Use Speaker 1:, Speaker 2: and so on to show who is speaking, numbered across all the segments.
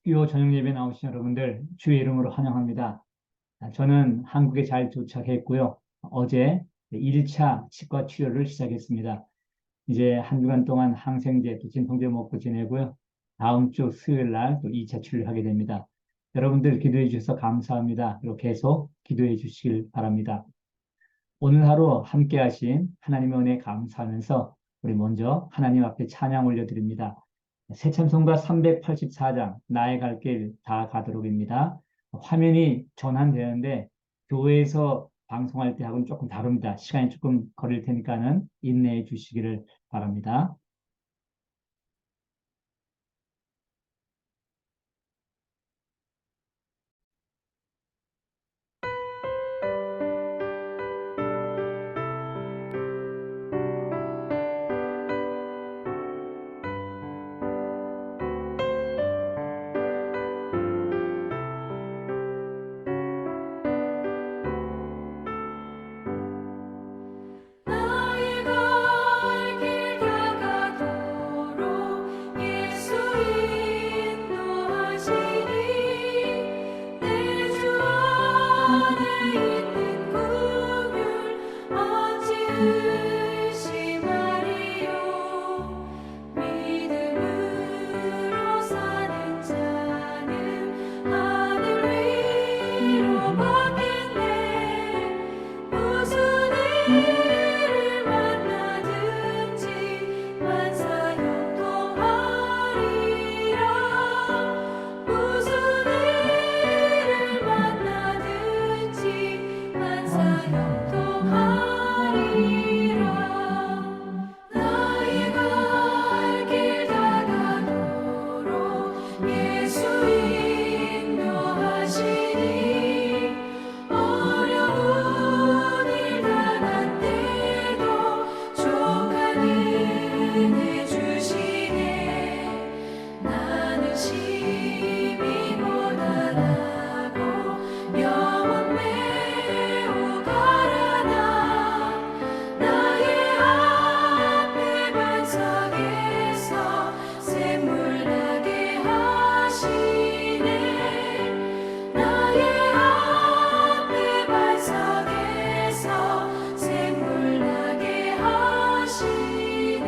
Speaker 1: 수요 저녁 예배 나오신 여러분들 주의 이름으로 환영합니다. 저는 한국에 잘 도착했고요. 어제 1차 치과 치료를 시작했습니다. 이제 한 주간 동안 항생제 또 진통제 먹고 지내고요. 다음 주 수요일 날 또 2차 치료를 하게 됩니다. 여러분들 기도해 주셔서 감사합니다. 그리고 계속 기도해 주시길 바랍니다. 오늘 하루 함께 하신 하나님의 은혜 감사하면서 우리 먼저 하나님 앞에 찬양 올려드립니다. 새 찬송가 384장 나의 갈 길 다 가도록입니다. 화면이 전환되는데 교회에서 방송할 때하고는 조금 다릅니다. 시간이 조금 걸릴 테니까는 인내해 주시기를 바랍니다.
Speaker 2: 나의 갈 길 다가도록 예수 인도하시니 내 주 안에 있는 긍휼 어찌 의심하리요. 믿음으로 사는 자는 하늘 위로 걷겠네. 무슨 일을 만나든지 만사형통하리라. 무슨 일을 만나든지 만사형통하리라. 나의 갈 길 다가도록 예수 인도하시니 어려운 일 당한 때도 족한 은혜 주시네. 나는 심히 고단하고 영혼 매우 가라나 나의 앞에 반석에서 샘물 나게 하시네. 나의 앞에 반석에서 샘물 나게 하시네.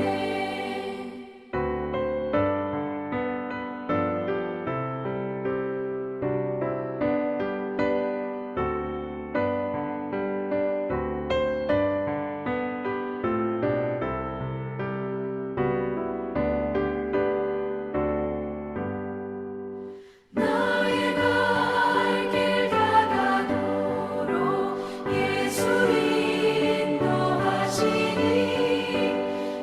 Speaker 2: 나의 갈 길 다가도록 예수 인도하시니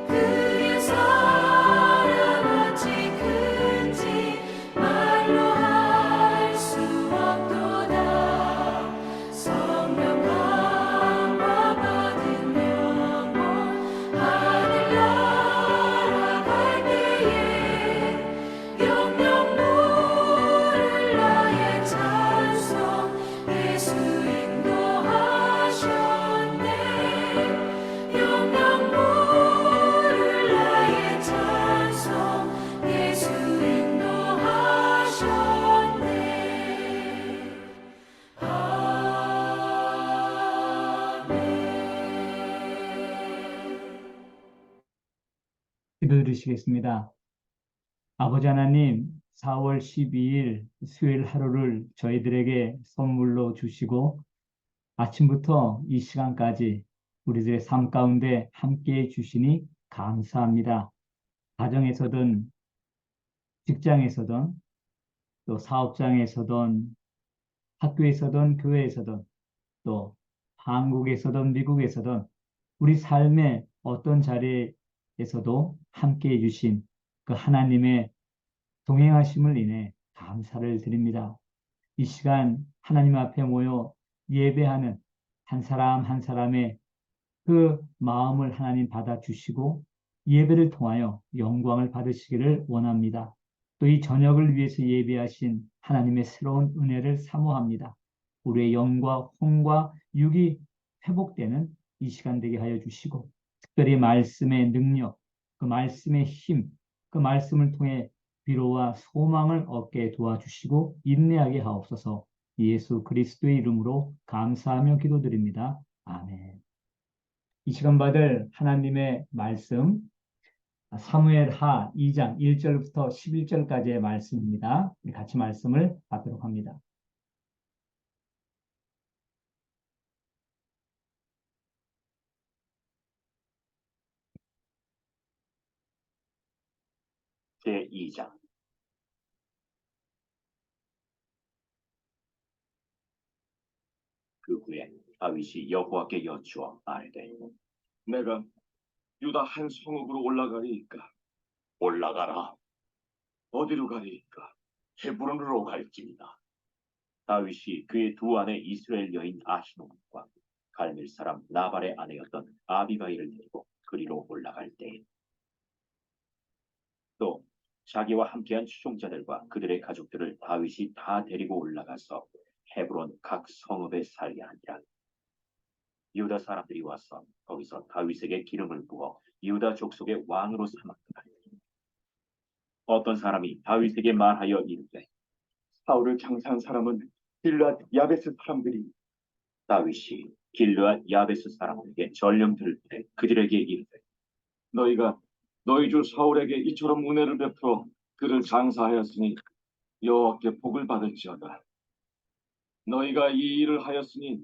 Speaker 2: 그의 사랑 어찌 큰지 말로 할 수 없도다. 성령 강화 받은 영혼 하늘나라 갈 때에 영영 물을 나의 찬송 예수 인도하셨네. 영영 물을 나의 찬송 예수 인도하셨네. 아멘.
Speaker 1: 기도 드리시겠습니다. 아버지 하나님, 4월 12일 수요일 하루를 저희들에게 선물로 주시고 아침부터 이 시간까지 우리들의 삶 가운데 함께해 주시니 감사합니다. 가정에서든 직장에서든 또 사업장에서든 학교에서든 교회에서든 또 한국에서든 미국에서든 우리 삶의 어떤 자리에서도 함께해 주신 그 하나님의 동행하심을 인해 감사를 드립니다. 이 시간 하나님 앞에 모여 예배하는 한 사람 한 사람의 그 마음을 하나님 받아주시고 예배를 통하여 영광을 받으시기를 원합니다. 또 이 저녁을 위해서 예배하신 하나님의 새로운 은혜를 사모합니다. 우리의 영과 혼과 육이 회복되는 이 시간 되게 하여 주시고 특별히 말씀의 능력, 그 말씀의 힘, 그 말씀을 통해 위로와 소망을 얻게 도와주시고 인내하게 하옵소서. 예수 그리스도의 이름으로 감사하며 기도드립니다. 아멘. 이 시간 받을 하나님의 말씀 사무엘하 2장 1절부터 11절까지의 말씀입니다. 우리 같이 말씀을 받도록 합니다.
Speaker 3: 제2장. 그 후에 다윗이 여호와께 여쭈어 아뢰되
Speaker 4: 내가 유다 한 성읍으로 올라가리이까?
Speaker 3: 올라가라.
Speaker 4: 어디로 가리이까?
Speaker 3: 헤브론으로 갈지니라. 다윗이 그의 두 아내 이스라엘 여인 아히노함과 갈멜 사람 나발의 아내였던 아비가일을 데리고 그리로 올라갈 때에 또 자기와 함께한 추종자들과 그들의 가족들을 다윗이 다 데리고 올라가서 헤브론 각 성읍에 살게 하니라. 유다 사람들이 와서 거기서 다윗에게 기름을 부어 유다 족속의 왕으로 삼았더라. 어떤 사람이 다윗에게 말하여 이르되
Speaker 4: 사울을 장사한 사람은 길앗 야베스 사람들이.
Speaker 3: 다윗이 길르앗 야베스 사람들에게 전령 들을 때 그들에게 이르되
Speaker 4: 너희가 너희 주 사울에게 이처럼 은혜를 베풀어 그를 장사하였으니 여호와께 복을 받을지어다. 너희가 이 일을 하였으니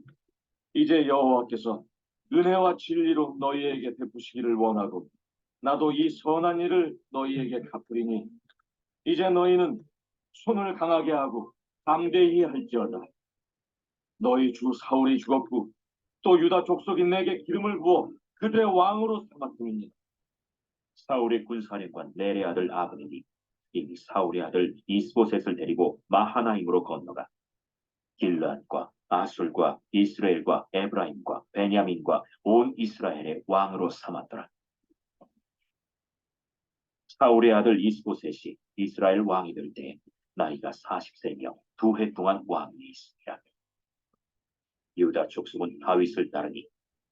Speaker 4: 이제 여호와께서 은혜와 진리로 너희에게 베푸시기를 원하고 나도 이 선한 일을 너희에게 갚으리니 이제 너희는 손을 강하게 하고 담대히 할지어다. 너희 주 사울이 죽었고 또 유다 족속이 내게 기름을 부어 그들의 왕으로 삼았음이니
Speaker 3: 사울의 군사령관 넬의 아들 아브넬이 이미 사울의 아들 이스보셋을 데리고 마하나임으로 건너가 길르앗과 아술과 이스라엘과 에브라임과 베냐민과 온 이스라엘의 왕으로 삼았더라. 사울의 아들 이스보셋이 이스라엘 왕이 될 때 나이가 40세며 2해 동안 왕위에 있으니라. 유다 족속은 다윗을 따르니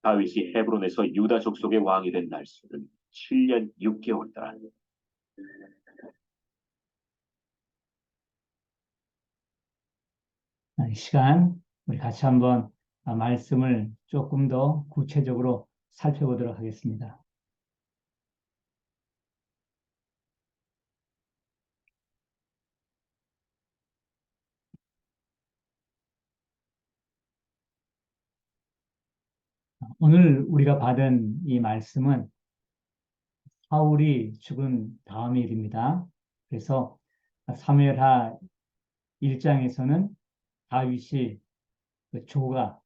Speaker 3: 다윗이 헤브론에서 유다 족속의 왕이 된 날수는 7년 6개월더라.
Speaker 1: 이 시간 우리 같이 한번 말씀을 조금 더 구체적으로 살펴보도록 하겠습니다. 오늘 우리가 받은 이 말씀은 사울이 죽은 다음의 일입니다. 그래서 사무엘하 1장에서는 다윗이 조가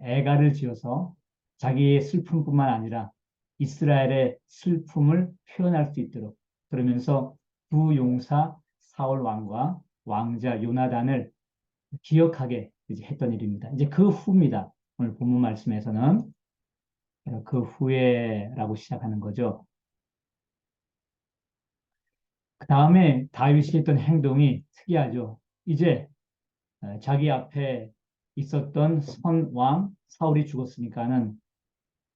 Speaker 1: 애가를 지어서 자기의 슬픔뿐만 아니라 이스라엘의 슬픔을 표현할 수 있도록 그러면서 부용사 사울 왕과 왕자 요나단을 기억하게 했던 일입니다. 이제 그 후입니다. 오늘 본문 말씀에서는 그 후에라고 시작하는 거죠. 그 다음에 다윗이 했던 행동이 특이하죠. 이제 자기 앞에 있었던 선왕 사울이 죽었으니까는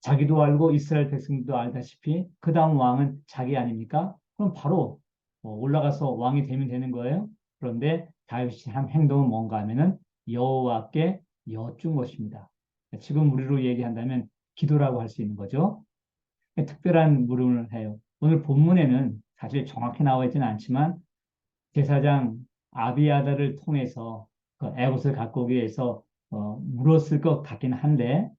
Speaker 1: 자기도 알고 이스라엘 백성들도 알다시피 그 다음 왕은 자기 아닙니까? 그럼 바로 올라가서 왕이 되면 되는 거예요. 그런데 다윗이 한 행동은 뭔가 하면은 여호와께 여쭌 것입니다. 지금 우리로 얘기한다면 기도라고 할 수 있는 거죠. 특별한 물음을 해요. 오늘 본문에는 사실 정확히 나와 있지는 않지만 제사장 아비아다를 통해서 그 에봇을 갖고 오기 위해서 물었을 것 같긴 한데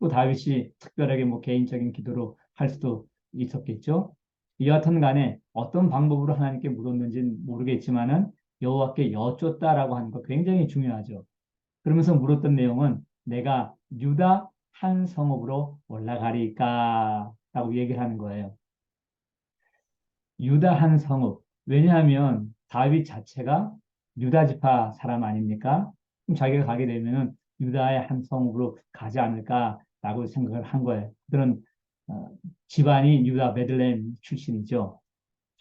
Speaker 1: 또 다윗이 특별하게 뭐 개인적인 기도로 할 수도 있었겠죠. 여하튼 간에 어떤 방법으로 하나님께 물었는지는 모르겠지만은 여호와께 여쭙다라고 하는 거 굉장히 중요하죠. 그러면서 물었던 내용은 내가 유다 한 성읍으로 올라가리까 라고 얘기를 하는 거예요. 유다 한 성읍. 왜냐하면 다윗 자체가 유다 지파 사람 아닙니까? 그럼 자기가 가게 되면은 유다의 한 성읍으로 가지 않을까라고 생각을 한 거예요. 그들은 집안이 유다 베들레헴 출신이죠.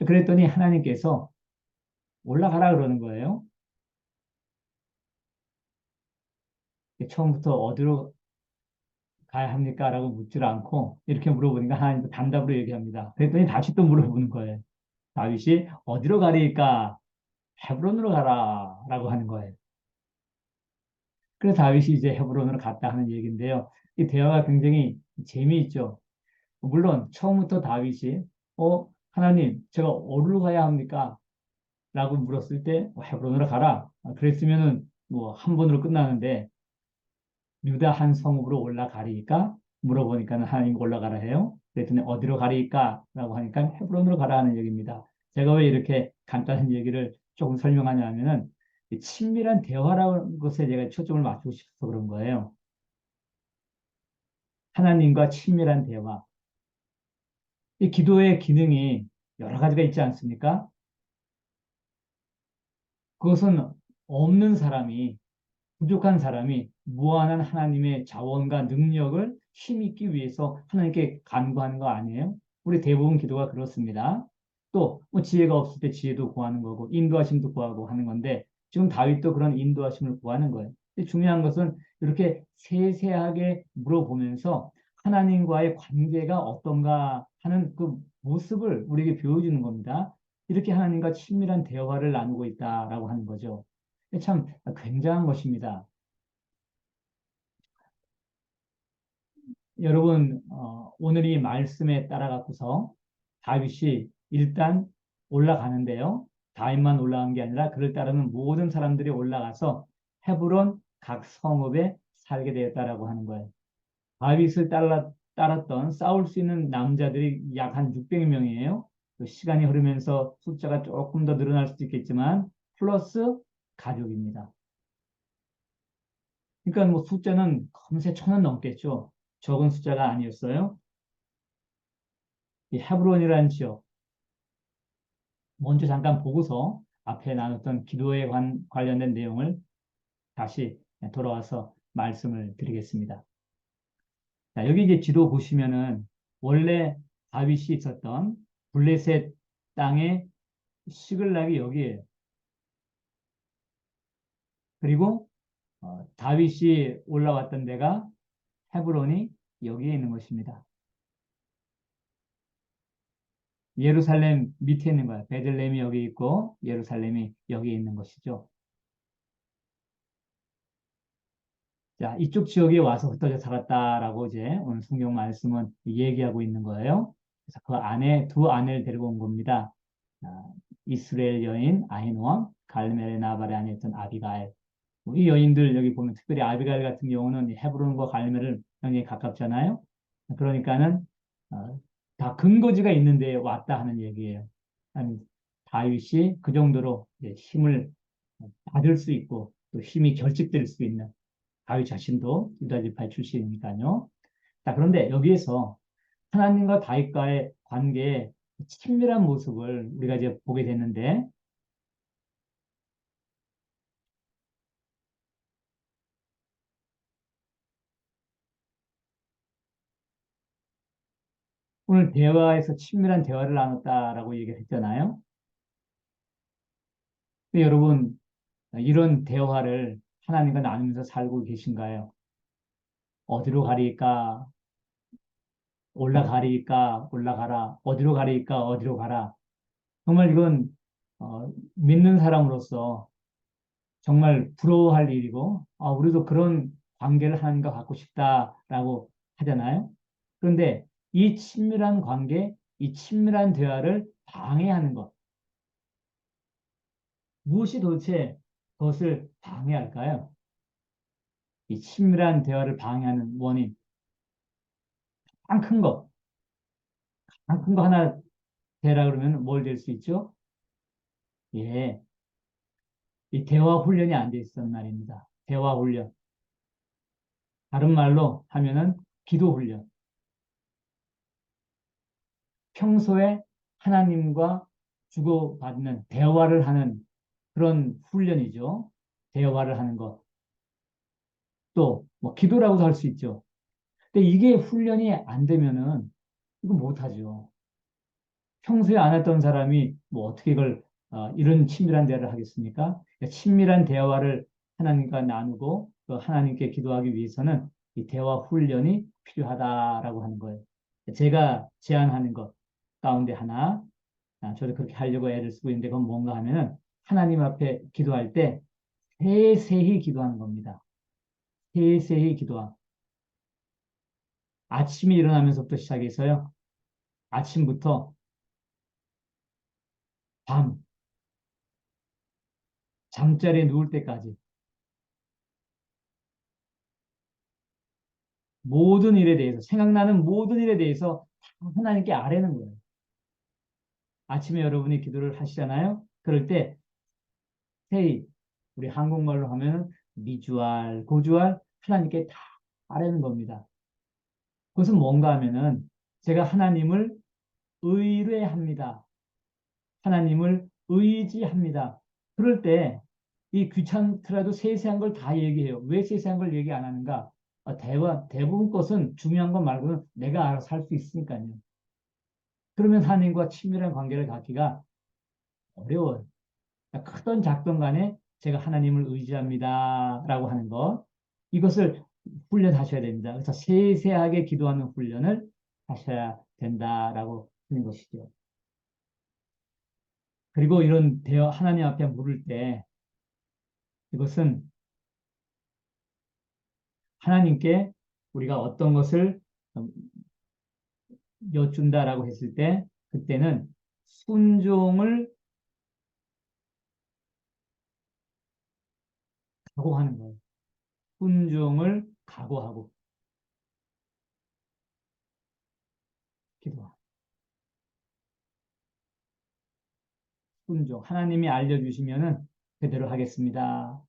Speaker 1: 그랬더니 하나님께서 올라가라 그러는 거예요. 처음부터 어디로 가야 합니까? 라고 묻질 않고 이렇게 물어보니까 하나님도 단답으로 얘기합니다. 그랬더니 다시 또 물어보는 거예요. 다윗이 어디로 가리까? 헤브론으로 가라라고 하는 거예요. 그래서 다윗이 이제 헤브론으로 갔다 하는 얘기인데요. 이 대화가 굉장히 재미있죠. 물론 처음부터 다윗이 하나님 제가 어디로 가야 합니까? 라고 물었을 때 헤브론으로 가라. 그랬으면은 뭐 한 번으로 끝나는데 유다 한 성읍으로 올라가리까? 물어보니까는 하나님 올라가라 해요. 그랬더니 어디로 가리까? 라고 하니까 헤브론으로 가라 하는 얘기입니다. 제가 왜 이렇게 간단한 얘기를 조금 설명하냐 하면은 이 친밀한 대화라는 것에 제가 초점을 맞추고 싶어서 그런 거예요. 하나님과 친밀한 대화. 이 기도의 기능이 여러 가지가 있지 않습니까? 그것은 없는 사람이, 부족한 사람이 무한한 하나님의 자원과 능력을 힘입기 위해서 하나님께 간구하는 거 아니에요? 우리 대부분 기도가 그렇습니다. 또뭐 지혜가 없을 때 지혜도 구하는 거고 인도하심도 구하고 하는 건데 지금 다윗도 그런 인도하심을 구하는 거예요. 근데 중요한 것은 이렇게 세세하게 물어보면서 하나님과의 관계가 어떤가 하는 그 모습을 우리에게 보여주는 겁니다. 이렇게 하나님과 친밀한 대화를 나누고 있다라고 하는 거죠. 참 굉장한 것입니다. 여러분, 오늘 이 말씀에 따라 갖고서 다윗이 일단 올라가는데요. 다윗만 올라간 게 아니라 그를 따르는 모든 사람들이 올라가서 헤브론 각 성읍에 살게 되었다라고 하는 거예요. 다윗을 따랐던 싸울 수 있는 남자들이 약 한 600명이에요. 시간이 흐르면서 숫자가 조금 더 늘어날 수도 있겠지만 플러스 가족입니다. 그러니까 뭐 숫자는 금세 1000은 넘겠죠. 적은 숫자가 아니었어요. 이 헤브론이라는 지역, 먼저 잠깐 보고서 앞에 나눴던 기도에 관련된 내용을 다시 돌아와서 말씀을 드리겠습니다. 자, 여기 이제 지도 보시면은 원래 다윗이 있었던 블레셋 땅의 시글락이 여기에요. 그리고 다윗이 올라왔던 데가 헤브론이 여기에 있는 것입니다. 예루살렘 밑에 있는 거예요. 베들레헴이 여기 있고 예루살렘이 여기 있는 것이죠. 자, 이쪽 지역에 와서 흩어져 살았다라고 이제 오늘 성경 말씀은 얘기하고 있는 거예요. 그래서 그 안에 두 아내를 데리고 온 겁니다. 이스라엘 여인 아히노암, 갈멜의 나발의 아내였던 아비가일. 이 여인들 여기 보면 특별히 아비가일 같은 경우는 헤브론과 갈멜을 굉장히 가깝잖아요. 그러니까는 다 근거지가 있는데 왔다 하는 얘기예요. 다윗이 그 정도로 힘을 받을 수 있고 또 힘이 결집될 수 있는 다윗 자신도 유다 지파 출신이니까요. 자, 그런데 여기에서 하나님과 다윗과의 관계의 친밀한 모습을 우리가 이제 보게 됐는데 오늘 대화에서 친밀한 대화를 나눴다라고 얘기를 했잖아요. 근데 여러분 이런 대화를 하나님과 나누면서 살고 계신가요? 어디로 가리까? 올라가리까? 올라가라. 어디로 가리까? 어디로 가라. 정말 이건 믿는 사람으로서 정말 부러워할 일이고 우리도 그런 관계를 하나님과 갖고 싶다라고 하잖아요. 그런데 이 친밀한 관계, 이 친밀한 대화를 방해하는 것, 무엇이 도대체 그것을 방해할까요? 이 친밀한 대화를 방해하는 원인, 가장 큰 것, 가장 큰 거 하나 대라 그러면 뭘 될 수 있죠? 예, 이 대화 훈련이 안 돼 있었단 말입니다. 대화 훈련. 다른 말로 하면은 기도 훈련. 평소에 하나님과 주고받는 대화를 하는 그런 훈련이죠. 대화를 하는 것. 또, 뭐, 기도라고도 할 수 있죠. 근데 이게 훈련이 안 되면은, 이거 못하죠. 평소에 안 했던 사람이 뭐 어떻게 이걸, 이런 친밀한 대화를 하겠습니까? 그러니까 친밀한 대화를 하나님과 나누고, 또 하나님께 기도하기 위해서는 이 대화 훈련이 필요하다라고 하는 거예요. 제가 제안하는 것 가운데 하나, 저도 그렇게 하려고 애를 쓰고 있는데 그건 뭔가 하면은 하나님 앞에 기도할 때 세세히 기도하는 겁니다. 세세히 기도함. 아침에 일어나면서부터 시작해서요. 아침부터 밤, 잠자리에 누울 때까지 모든 일에 대해서, 생각나는 모든 일에 대해서 다 하나님께 아뢰는 거예요. 아침에 여러분이 기도를 하시잖아요. 그럴 때 세히, 우리 한국말로 하면 미주알, 고주알 하나님께 다 아뢰는 겁니다. 그것은 뭔가 하면은 제가 하나님을 의뢰합니다. 하나님을 의지합니다. 그럴 때 이 귀찮더라도 세세한 걸 다 얘기해요. 왜 세세한 걸 얘기 안 하는가? 대부분 것은 중요한 것 말고는 내가 알아서 할 수 있으니까요. 그러면 하나님과 친밀한 관계를 갖기가 어려워요. 그러니까 크든 작든 간에 제가 하나님을 의지합니다. 라고 하는 것. 이것을 훈련하셔야 됩니다. 그래서 세세하게 기도하는 훈련을 하셔야 된다라고 하는 것이죠. 그리고 이런 하나님 앞에 물을 때 이것은 하나님께 우리가 어떤 것을 여쭌다라고 했을 때 그때는 순종을 각오하는 거예요. 순종을 각오하고 기도하고 순종. 하나님이 알려주시면은 그대로 하겠습니다.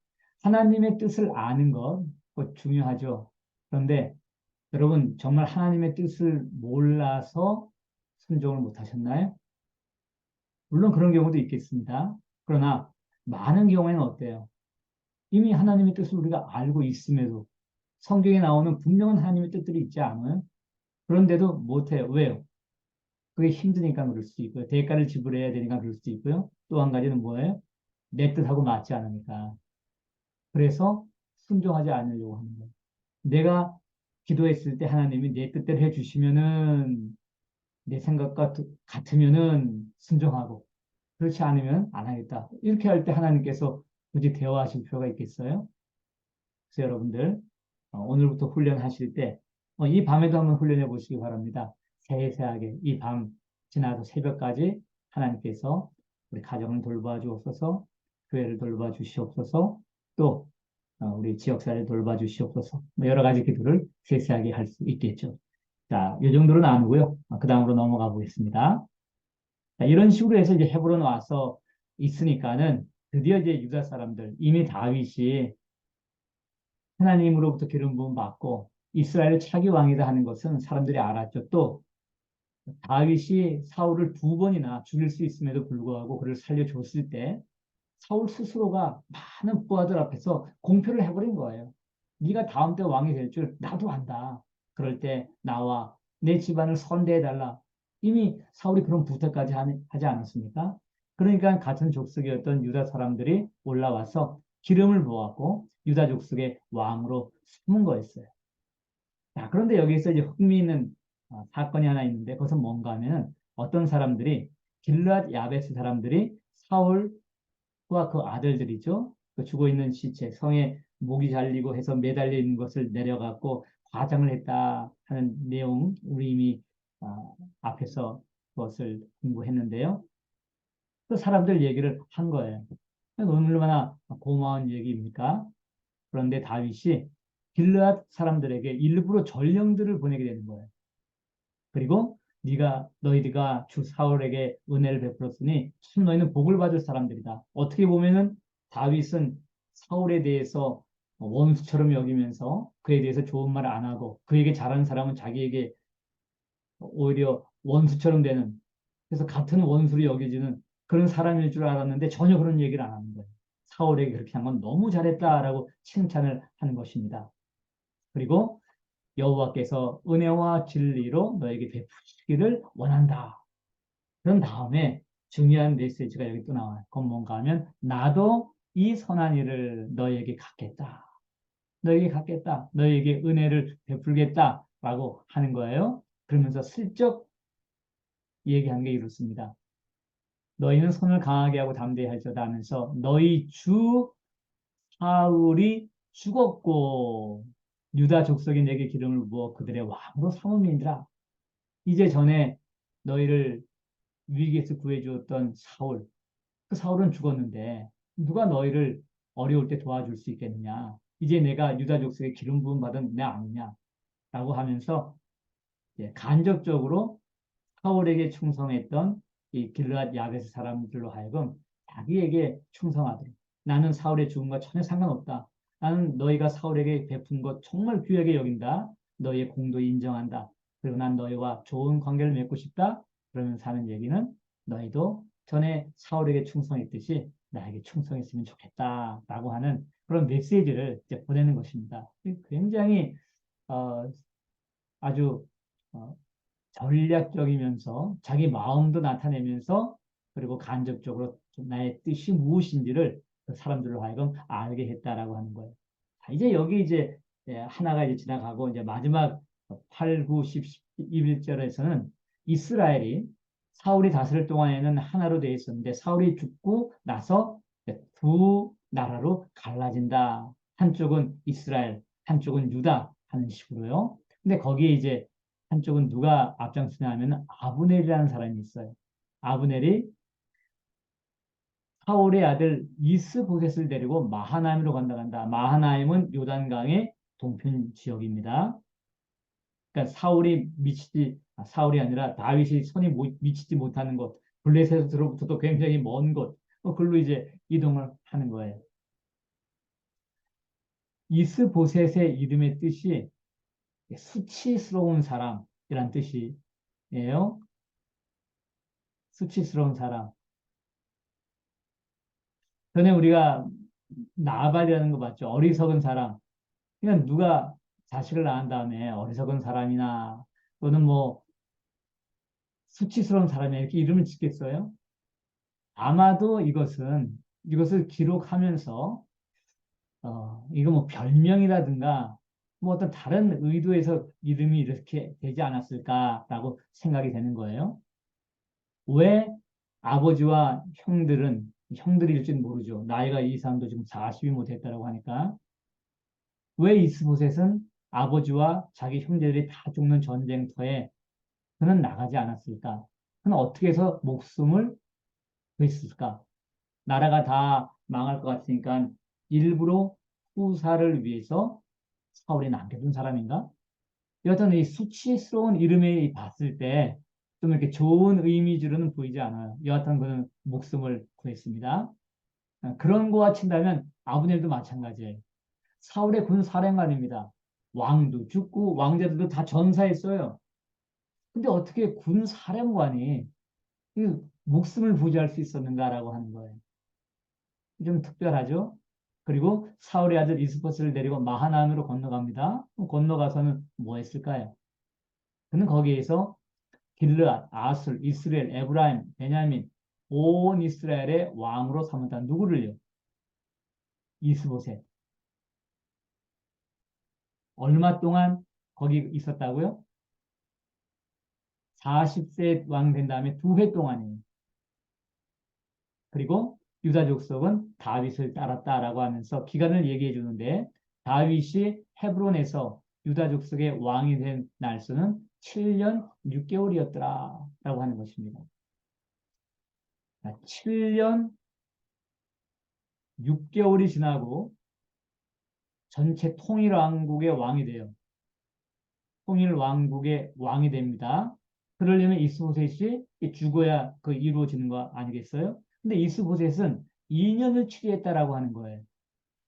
Speaker 1: 하나님의 뜻을 아는 것, 그거 중요하죠. 그런데 여러분 정말 하나님의 뜻을 몰라서 순종을 못 하셨나요? 물론 그런 경우도 있겠습니다. 그러나 많은 경우에는 어때요? 이미 하나님의 뜻을 우리가 알고 있음에도 성경에 나오는 분명한 하나님의 뜻들이 있지 않아요? 그런데도 못해요. 왜요? 그게 힘드니까 그럴 수도 있고요. 대가를 지불해야 되니까 그럴 수도 있고요. 또 한 가지는 뭐예요? 내 뜻하고 맞지 않으니까. 그래서 순종하지 않으려고 하는 거예요. 내가 기도했을 때 하나님이 내 뜻대로 해주시면은 내 생각과 같으면은 순종하고 그렇지 않으면 안 하겠다. 이렇게 할 때 하나님께서 굳이 대화하실 필요가 있겠어요? 그래서 여러분들 오늘부터 훈련하실 때 이 밤에도 한번 훈련해 보시기 바랍니다. 세세하게 이 밤 지나서 새벽까지 하나님께서 우리 가정을 돌봐 주옵소서, 교회를 돌봐 주시옵소서, 또 우리 지역사회를 돌봐 주시옵소서. 뭐 여러 가지 기도를 세세하게 할 수 있겠죠. 자, 이 정도로 나누고요. 그 다음으로 넘어가 보겠습니다. 자, 이런 식으로 해서 이제 헤브론 와서 있으니까는 드디어 이제 유다 사람들 이미 다윗이 하나님으로부터 기름 부음 받고 이스라엘의 차기 왕이다 하는 것은 사람들이 알았죠. 또 다윗이 사울을 두 번이나 죽일 수 있음에도 불구하고 그를 살려줬을 때 사울 스스로가 많은 부하들 앞에서 공표를 해버린 거예요. 네가 다음 때 왕이 될 줄 나도 안다. 그럴 때 나와 내 집안을 선대해달라. 이미 사울이 그런 부탁까지 하지 않았습니까? 그러니까 같은 족속이었던 유다 사람들이 올라와서 기름을 부었고 유다 족속의 왕으로 숨은 거였어요. 자, 그런데 여기서 이제 흥미있는 사건이 하나 있는데 그것은 뭔가 하면은 어떤 사람들이 길르앗 야베스 사람들이 사울과 그 아들들이죠. 그 죽어 있는 시체, 성에 목이 잘리고 해서 매달려 있는 것을 내려갖고 과장을 했다 하는 내용 우리 이미 앞에서 그것을 공부했는데요. 그 사람들 얘기를 한 거예요. 얼마나 고마운 얘기입니까? 그런데 다윗이 길르앗 사람들에게 일부러 전령들을 보내게 되는 거예요. 그리고 너희가 주 사울에게 은혜를 베풀었으니 참 너희는 복을 받을 사람들이다. 어떻게 보면은 다윗은 사울에 대해서 원수처럼 여기면서 그에 대해서 좋은 말 안 하고 그에게 잘하는 사람은 자기에게 오히려 원수처럼 되는 그래서 같은 원수로 여겨지는 그런 사람일 줄 알았는데 전혀 그런 얘기를 안 하는 거예요. 사울에게 그렇게 한 건 너무 잘했다라고 칭찬을 하는 것입니다. 그리고 여호와께서 은혜와 진리로 너에게 베푸시기를 원한다. 그런 다음에 중요한 메시지가 여기 또 나와요. 그건 뭔가 하면 나도 이 선한 일을 너에게 갚겠다. 너에게 갚겠다. 너에게 은혜를 베풀겠다라고 하는 거예요. 그러면서 슬쩍 얘기한 게 이렇습니다. 너희는 손을 강하게 하고 담대히 할지어다 하면서 너희 주 사울이 죽었고 유다 족속이 내게 기름을 부어 그들의 왕으로 삼음이니라. 이제 전에 너희를 위기에서 구해주었던 사울, 그 사울은 죽었는데 누가 너희를 어려울 때 도와줄 수 있겠느냐? 이제 내가 유다 족속의 기름 부음 받은 내 아니냐? 라고 하면서 간접적으로 사울에게 충성했던 이 길르앗 야베스 사람들로 하여금 자기에게 충성하도록 나는 사울의 죽음과 전혀 상관없다. 나는 너희가 사울에게 베푼 것 정말 귀하게 여긴다. 너희의 공도 인정한다. 그리고 난 너희와 좋은 관계를 맺고 싶다. 그러면서 하는 얘기는 너희도 전에 사울에게 충성했듯이 나에게 충성했으면 좋겠다라고 하는 그런 메시지를 이제 보내는 것입니다. 굉장히 어, 아주 어, 전략적이면서 자기 마음도 나타내면서 그리고 간접적으로 나의 뜻이 무엇인지를 그 사람들로 하여금 알게 했다라고 하는 거예요. 자, 이제 여기 이제 하나가 이제 지나가고 이제 마지막 8, 9, 10, 11절에서는 이스라엘이 사울이 다스릴 동안에는 하나로 되어 있었는데 사울이 죽고 나서 두 나라로 갈라진다. 한쪽은 이스라엘, 한쪽은 유다 하는 식으로요. 근데 거기에 이제 한쪽은 누가 앞장서냐 하면 아브넬이라는 사람이 있어요. 아브넬이 사울의 아들 이스보셋을 데리고 마하나임으로 건너간다. 마하나임은 요단강의 동편 지역입니다. 그러니까 사울이 아니라 다윗이 손이 미치지 못하는 곳, 블레셋으로부터도 굉장히 먼 곳, 그걸로 이제 이동을 하는 거예요. 이스보셋의 이름의 뜻이 수치스러운 사람이란 뜻이에요. 수치스러운 사람. 전에 우리가 나발이라는 거 봤죠. 어리석은 사람. 그냥 누가 자식을 낳은 다음에 어리석은 사람이나 또는 뭐 수치스러운 사람이나 이렇게 이름을 짓겠어요? 아마도 이것을 기록하면서 이거 뭐 별명이라든가 뭐 어떤 다른 의도에서 이름이 이렇게 되지 않았을까라고 생각이 되는 거예요. 왜 아버지와 형들일지는 모르죠. 나이가 이 사람도 지금 40이 못했다라고 하니까 왜 이스보셋은 아버지와 자기 형제들이 다 죽는 전쟁터에 그는 나가지 않았을까? 그는 어떻게 해서 목숨을 구했을까? 나라가 다 망할 것 같으니까 일부러 후사를 위해서 사울이 남겨둔 사람인가? 여하튼 이 수치스러운 이름이 봤을 때 좀 이렇게 좋은 의미주로는 보이지 않아요. 여하튼 그는 목숨을 구했습니다. 그런 거와 친다면 아브넬도 마찬가지예요. 사울의 군 사령관입니다. 왕도 죽고 왕자들도 다 전사했어요. 근데 어떻게 군 사령관이 목숨을 부지할 수 있었는가라고 하는 거예요. 좀 특별하죠? 그리고 사울의 아들 이스보스를 데리고 마하나임으로 건너갑니다. 건너가서는 뭐 했을까요? 그는 거기에서 길르앗, 아술, 이스라엘, 에브라임, 베냐민 온 이스라엘의 왕으로 삼았다. 누구를요? 이스보셋. 얼마 동안 거기 있었다고요? 40세 왕 된 다음에 2회 동안이에요. 그리고 유다 족속은 다윗을 따랐다라고 하면서 기간을 얘기해 주는데 다윗이 헤브론에서 유다 족속의 왕이 된 날수는 7년 6개월이었더라라고 하는 것입니다. 7년 6개월이 지나고 전체 통일왕국의 왕이 돼요. 통일왕국의 왕이 됩니다. 그러려면 이스보셋이 죽어야 그 이루어지는 거 아니겠어요? 근데 이스보셋은 2년을 치리했다라고 하는 거예요.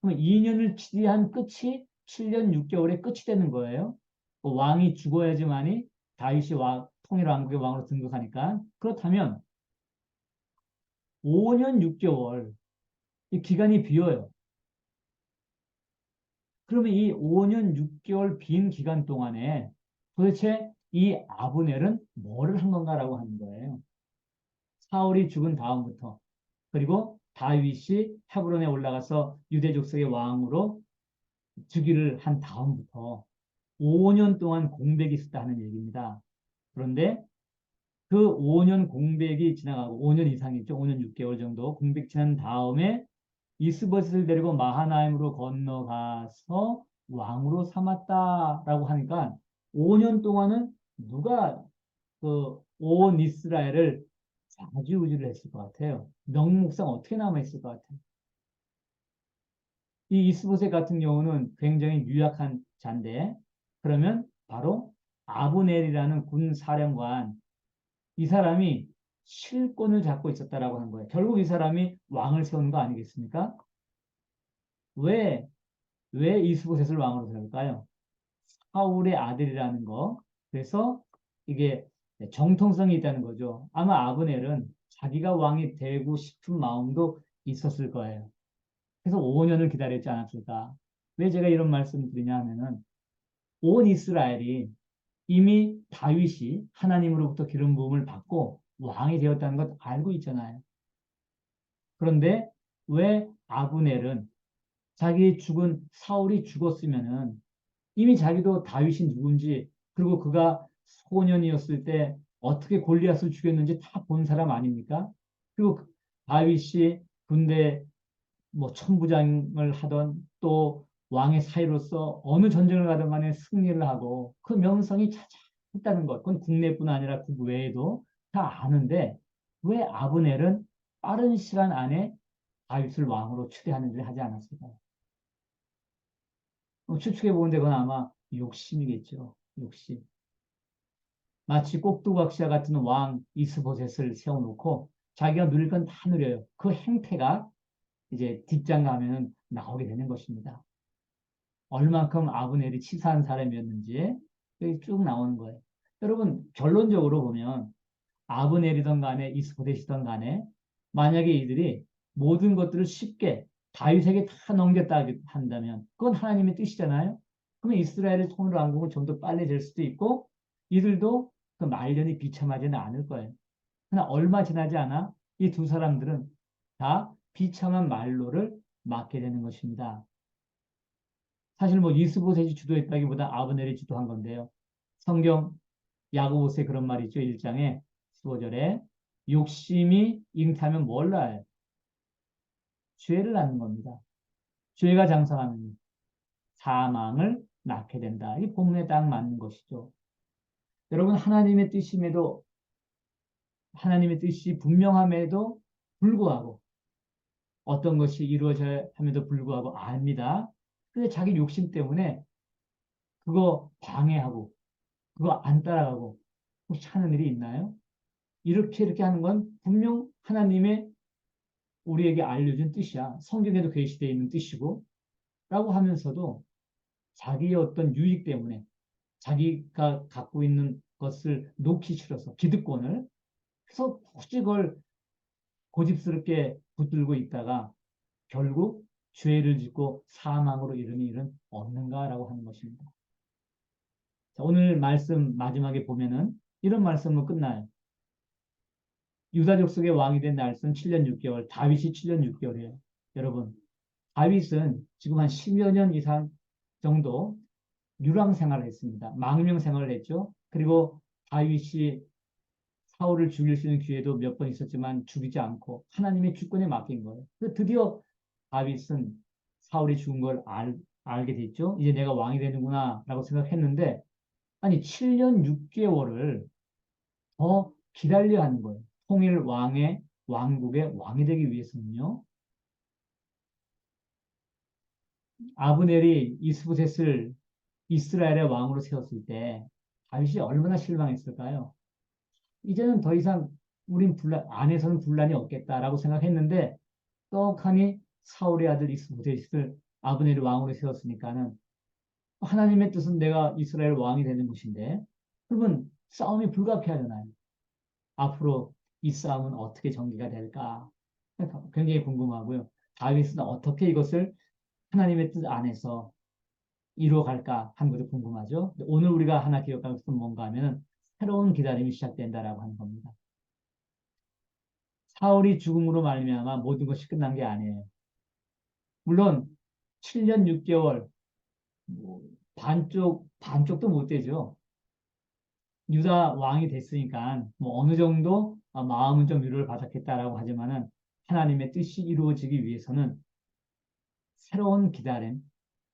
Speaker 1: 그럼 2년을 치리한 끝이 7년 6개월의 끝이 되는 거예요. 왕이 죽어야지만이 다윗이 통일왕국의 왕으로 등극하니까. 그렇다면 5년 6개월 이 기간이 비어요. 그러면 이 5년 6개월 빈 기간 동안에 도대체 이 아브넬은 뭐를 한 건가라고 하는 거예요. 사울이 죽은 다음부터 그리고 다윗이 헤브론에 올라가서 유대 족속의 왕으로 즉위를 한 다음부터 5년 동안 공백이 있었다 하는 얘기입니다. 그런데 그 5년 공백이 지나가고 5년 이상이죠. 5년 6개월 정도 공백 지난 다음에 이스보셋을 데리고 마하나임으로 건너가서 왕으로 삼았다라고 하니까 5년 동안은 누가 그 온 이스라엘을 좌지우지를 했을 것 같아요. 명목상 어떻게 남아있을 것 같아요. 이 이스보셋 같은 경우는 굉장히 유약한 자인데 그러면 바로 아브넬이라는 군 사령관 이 사람이 실권을 잡고 있었다라고 하는 거예요. 결국 이 사람이 왕을 세운 거 아니겠습니까? 왜, 왜 이스보셋을 왕으로 세울까요? 사울의 아들이라는 거. 그래서 이게 정통성이 있다는 거죠. 아마 아브넬은 자기가 왕이 되고 싶은 마음도 있었을 거예요. 그래서 5년을 기다렸지 않았을까? 왜 제가 이런 말씀을 드리냐 하면은 온 이스라엘이 이미 다윗이 하나님으로부터 기름 부음을 받고 왕이 되었다는 것 알고 있잖아요. 그런데 왜 아브넬은 자기 죽은 사울이 죽었으면은 이미 자기도 다윗이 누군지 그리고 그가 소년이었을 때 어떻게 골리앗을 죽였는지 다 본 사람 아닙니까? 그리고 다윗이 군대 뭐 천부장을 하던 또 왕의 사이로서 어느 전쟁을 가든 간에 승리를 하고 그 명성이 자자했다는 것. 그건 국내뿐 아니라 국외에도 다 아는데 왜 아브넬은 빠른 시간 안에 다윗을 왕으로 추대하는 일을 하지 않았을까요? 추측해 보는데 그건 아마 욕심이겠죠. 욕심. 마치 꼭두각시와 같은 왕 이스보셋을 세워놓고 자기가 누릴 건 다 누려요. 그 행태가 이제 뒷장 가면은 나오게 되는 것입니다. 얼만큼 아브넬이 치사한 사람이었는지 여기 쭉 나오는 거예요. 여러분 결론적으로 보면 아브넬이든 간에 이스보셋이든 간에 만약에 이들이 모든 것들을 쉽게 다윗에게 다 넘겼다 한다면 그건 하나님의 뜻이잖아요. 그러면 이스라엘의 손을 왕국은 좀 더 빨리 될 수도 있고 이들도 그 말년이 비참하지는 않을 거예요. 그러나 얼마 지나지 않아 이 두 사람들은 다 비참한 말로를 맞게 되는 것입니다. 사실 뭐 이스보셋이 주도했다기보다 아브넬이 주도한 건데요. 성경 야고보스에 그런 말이 있죠. 1장에 15절에 욕심이 잉타면 뭘 낳아요? 죄를 낳는 겁니다. 죄가 장성하면 사망을 낳게 된다. 이 본문에 딱 맞는 것이죠. 여러분 하나님의 뜻이 분명함에도 불구하고 어떤 것이 이루어져야 함에도 불구하고 압니다. 근데 자기 욕심 때문에 그거 방해하고 그거 안 따라가고 혹시 하는 일이 있나요? 이렇게 하는 건 분명 하나님의 우리에게 알려준 뜻이야. 성경에도 계시되어 있는 뜻이고 라고 하면서도 자기의 어떤 유익 때문에 자기가 갖고 있는 것을 놓기 싫어서 기득권을 그래서 굳이 그걸 고집스럽게 붙들고 있다가 결국 죄를 짓고 사망으로 이르는 일은 없는가라고 하는 것입니다. 자, 오늘 말씀 마지막에 보면은 이런 말씀으로 끝나요. 유다 족속의 왕이 된 날은 7년 6개월, 다윗이 7년 6개월이에요. 여러분, 다윗은 지금 한 10여 년 이상 정도 유랑 생활을 했습니다. 망명 생활을 했죠. 그리고 다윗이 사울을 죽일 수 있는 기회도 몇 번 있었지만 죽이지 않고 하나님의 주권에 맡긴 거예요. 드디어 다윗은 사울이 죽은 걸 알게 됐죠. 이제 내가 왕이 되는구나 라고 생각했는데 아니 7년 6개월을 더 기다려야 하는 거예요. 통일 왕국의 왕이 되기 위해서는요. 아브넬이 이스보셋을 이스라엘의 왕으로 세웠을 때 다윗이 얼마나 실망했을까요? 이제는 더 이상 안에서는 분란이 없겠다라고 생각했는데 떡하니 사울의 아들 이스보셋을 아브넬이 왕으로 세웠으니까는 하나님의 뜻은 내가 이스라엘 왕이 되는 것인데 그러면 싸움이 불가피하잖아요. 앞으로 이 싸움은 어떻게 전개가 될까? 굉장히 궁금하고요. 다윗은 어떻게 이것을 하나님의 뜻 안에서 이루어갈까 하는 것도 궁금하죠. 오늘 우리가 하나 기억할 것은 뭔가 하면 새로운 기다림이 시작된다라고 하는 겁니다. 사울이 죽음으로 말미암아 모든 것이 끝난 게 아니에요. 물론 7년 6개월 반쪽도 못 되죠. 유다 왕이 됐으니까 뭐 어느 정도 마음은 좀 위로를 받았겠다라고 하지만은 하나님의 뜻이 이루어지기 위해서는 새로운 기다림,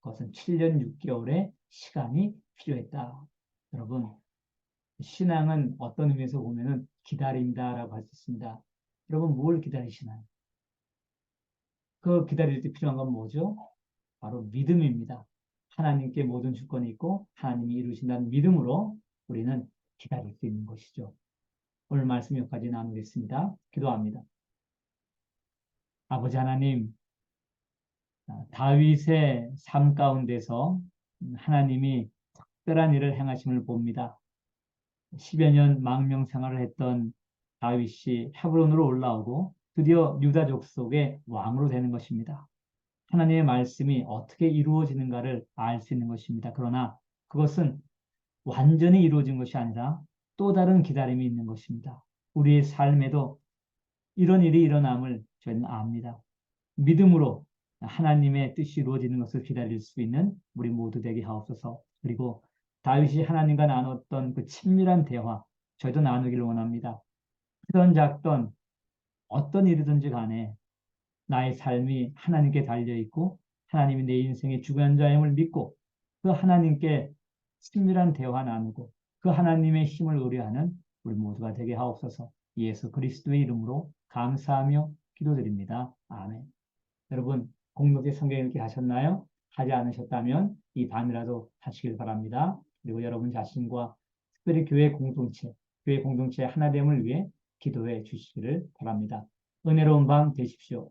Speaker 1: 그것은 7년 6개월의 시간이 필요했다. 여러분, 신앙은 어떤 의미에서 보면은 기다린다라고 할 수 있습니다. 여러분, 뭘 기다리시나요? 그 기다릴 때 필요한 건 뭐죠? 바로 믿음입니다. 하나님께 모든 주권이 있고 하나님이 이루신다는 믿음으로 우리는 기다릴 수 있는 것이죠. 오늘 말씀 여기까지 나누겠습니다. 기도합니다. 아버지 하나님, 다윗의 삶 가운데서 하나님이 특별한 일을 행하심을 봅니다. 10여 년 망명 생활을 했던 다윗이 헤브론으로 올라오고 드디어 유다 족속의 왕으로 되는 것입니다. 하나님의 말씀이 어떻게 이루어지는가를 알 수 있는 것입니다. 그러나 그것은 완전히 이루어진 것이 아니라 또 다른 기다림이 있는 것입니다. 우리의 삶에도 이런 일이 일어남을 저희는 압니다. 믿음으로 하나님의 뜻이 이루어지는 것을 기다릴 수 있는 우리 모두 되게 하옵소서. 그리고 다윗이 하나님과 나눴던 그 친밀한 대화, 저희도 나누기를 원합니다. 크던 작던 어떤 일이든지 간에 나의 삶이 하나님께 달려있고 하나님이 내 인생의 주관자임을 믿고 그 하나님께 친밀한 대화 나누고 그 하나님의 힘을 의뢰하는 우리 모두가 되게 하옵소서. 예수 그리스도의 이름으로 감사하며 기도드립니다. 아멘. 여러분, 공동체 성경 읽기 하셨나요? 하지 않으셨다면 이 밤이라도 하시길 바랍니다. 그리고 여러분 자신과 특별히 교회 공동체 하나됨을 위해 기도해 주시기를 바랍니다. 은혜로운 밤 되십시오.